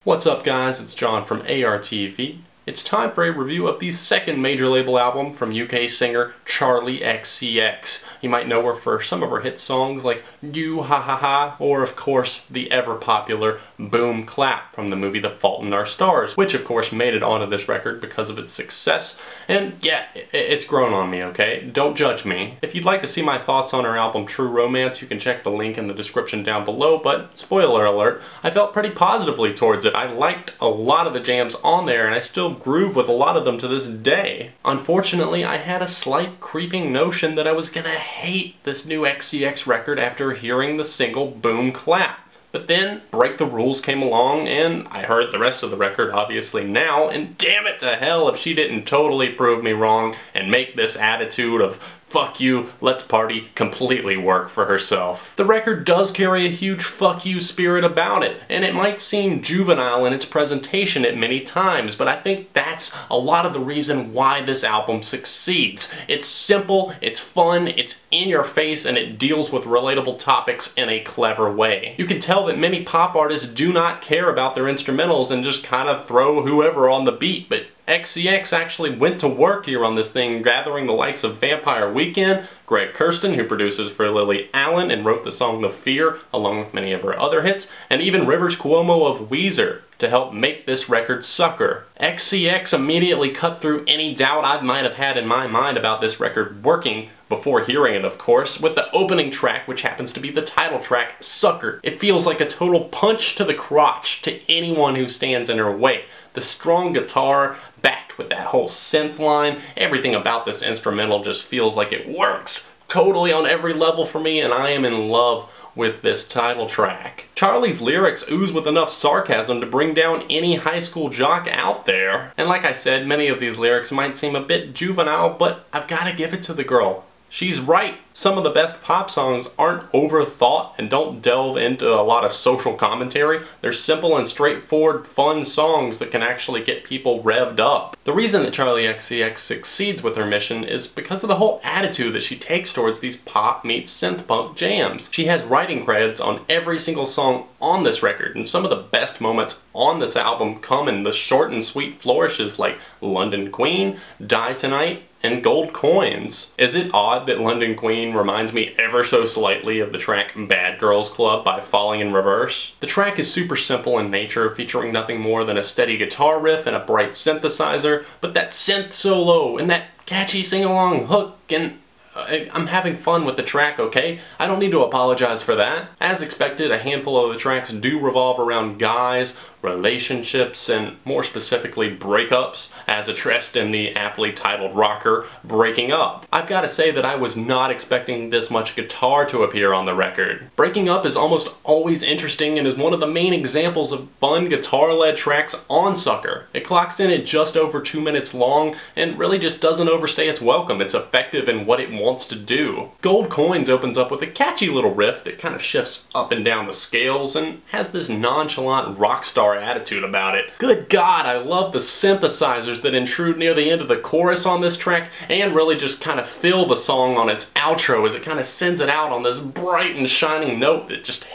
What's up guys, it's John from ARTV. It's time for a review of the second major label album from UK singer Charli XCX. You might know her for some of her hit songs like You Ha Ha Ha, or of course the ever popular Boom Clap from the movie The Fault in Our Stars, which of course made it onto this record because of its success. And yeah, it's grown on me, okay? Don't judge me. If you'd like to see my thoughts on her album True Romance, you can check the link in the description down below, but spoiler alert, I felt pretty positively towards it. I liked a lot of the jams on there and I still groove with a lot of them to this day. Unfortunately, I had a slight creeping notion that I was gonna hate this new XCX record after hearing the single Boom Clap. But then Break the Rules came along and I heard the rest of the record obviously now, and damn it to hell if she didn't totally prove me wrong and make this attitude of fuck you, let's party completely work for herself. The record does carry a huge fuck you spirit about it, and it might seem juvenile in its presentation at many times, but I think that's a lot of the reason why this album succeeds. It's simple, it's fun, it's in your face, and it deals with relatable topics in a clever way. You can tell that many pop artists do not care about their instrumentals and just kind of throw whoever on the beat, but XCX actually went to work here on this thing, gathering the likes of Vampire Weekend, Greg Kurstin, who produces for Lily Allen and wrote the song The Fear, along with many of her other hits, and even Rivers Cuomo of Weezer to help make this record sucker. XCX immediately cut through any doubt I might have had in my mind about this record working, before hearing it of course, with the opening track, which happens to be the title track, Sucker. It feels like a total punch to the crotch to anyone who stands in her way. The strong guitar, backed with that whole synth line, everything about this instrumental just feels like it works totally on every level for me, and I am in love with this title track. Charli's lyrics ooze with enough sarcasm to bring down any high school jock out there. And like I said, many of these lyrics might seem a bit juvenile, but I've got to give it to the girl. She's right. Some of the best pop songs aren't overthought and don't delve into a lot of social commentary. They're simple and straightforward, fun songs that can actually get people revved up. The reason that Charli XCX succeeds with her mission is because of the whole attitude that she takes towards these pop meets synth punk jams. She has writing credits on every single song on this record, and some of the best moments on this album come in the short and sweet flourishes like London Queen, Die Tonight, and Gold Coins. Is it odd that London Queen reminds me ever so slightly of the track Bad Girls Club by Falling in Reverse? The track is super simple in nature, featuring nothing more than a steady guitar riff and a bright synthesizer, but that synth solo and that catchy sing-along hook, and I'm having fun with the track, okay? I don't need to apologize for that. As expected, a handful of the tracks do revolve around guys, relationships, and more specifically breakups, as addressed in the aptly titled rocker, Breaking Up. I've got to say that I was not expecting this much guitar to appear on the record. Breaking Up is almost always interesting and is one of the main examples of fun guitar-led tracks on Sucker. It clocks in at just over 2 minutes long and really just doesn't overstay its welcome. It's effective in what it wants to do. Gold Coins opens up with a catchy little riff that kind of shifts up and down the scales and has this nonchalant rock star attitude about it. Good God, I love the synthesizers that intrude near the end of the chorus on this track and really just kind of fill the song on its outro as it kind of sends it out on this bright and shining note that just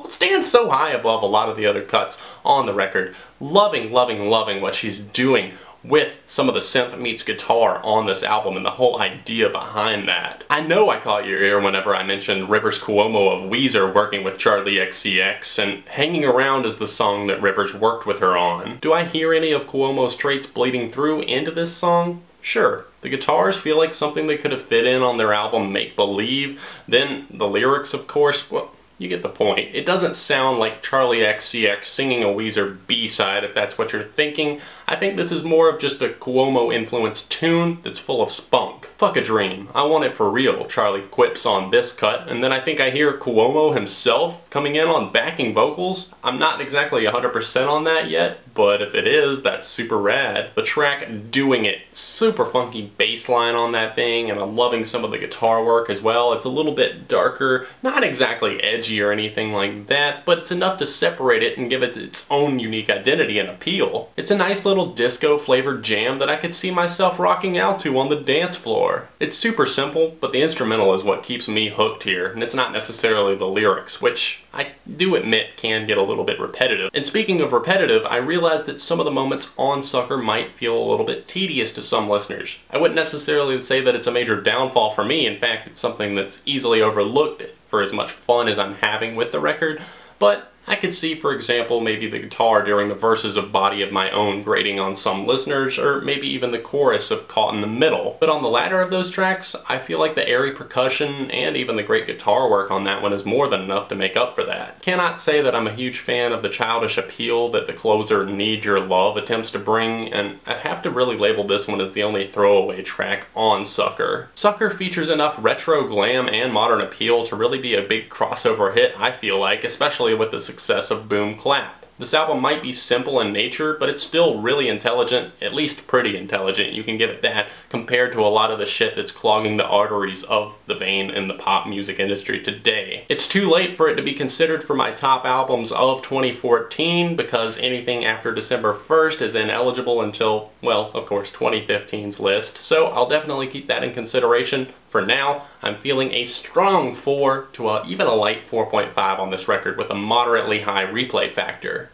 stands so high above a lot of the other cuts on the record. Loving, loving, loving what she's doing with some of the synth meets guitar on this album and the whole idea behind that. I know I caught your ear whenever I mentioned Rivers Cuomo of Weezer working with Charli XCX, and Hanging Around is the song that Rivers worked with her on. Do I hear any of Cuomo's traits bleeding through into this song? Sure. The guitars feel like something they could have fit in on their album Make Believe. Then the lyrics, of course, well, you get the point. It doesn't sound like Charli XCX singing a Weezer B-side, if that's what you're thinking. I think this is more of just a Cuomo-influenced tune that's full of spunk. Fuck a dream. I want it for real, Charli quips on this cut, and then I think I hear Cuomo himself coming in on backing vocals. I'm not exactly 100% on that yet, but if it is, that's super rad. The track Doing It, super funky bass line on that thing, and I'm loving some of the guitar work as well. It's a little bit darker, not exactly edgy edgy or anything like that, but it's enough to separate it and give it its own unique identity and appeal. It's a nice little disco-flavored jam that I could see myself rocking out to on the dance floor. It's super simple, but the instrumental is what keeps me hooked here, and it's not necessarily the lyrics, which I do admit can get a little bit repetitive. And speaking of repetitive, I realized that some of the moments on Sucker might feel a little bit tedious to some listeners. I wouldn't necessarily say that it's a major downfall for me. In fact, it's something that's easily overlooked for as much fun as I'm having with the record, but I could see, for example, maybe the guitar during the verses of Body of My Own grating on some listeners, or maybe even the chorus of Caught in the Middle. But on the latter of those tracks, I feel like the airy percussion and even the great guitar work on that one is more than enough to make up for that. Cannot say that I'm a huge fan of the childish appeal that the closer Need Your Love attempts to bring, and I have to really label this one as the only throwaway track on Sucker. Sucker features enough retro glam and modern appeal to really be a big crossover hit, I feel like, especially with the success of Boom Clap. This album might be simple in nature, but it's still really intelligent, at least pretty intelligent, you can give it that, compared to a lot of the shit that's clogging the arteries of the vein in the pop music industry today. It's too late for it to be considered for my top albums of 2014, because anything after December 1st is ineligible until, well, of course, 2015's list, so I'll definitely keep that in consideration. For now, I'm feeling a strong 4 to even a light 4.5 on this record with a moderately high replay factor.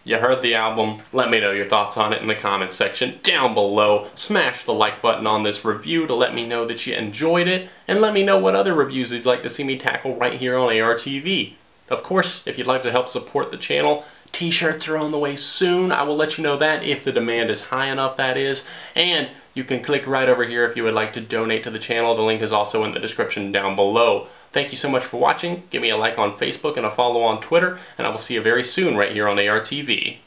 You heard the album. Let me know your thoughts on it in the comments section down below. Smash the like button on this review to let me know that you enjoyed it, and let me know what other reviews you'd like to see me tackle right here on ARTV. Of course, if you'd like to help support the channel, t-shirts are on the way soon. I will let you know that if the demand is high enough, that is. And you can click right over here if you would like to donate to the channel. The link is also in the description down below. Thank you so much for watching. Give me a like on Facebook and a follow on Twitter, and I will see you very soon right here on ARTV.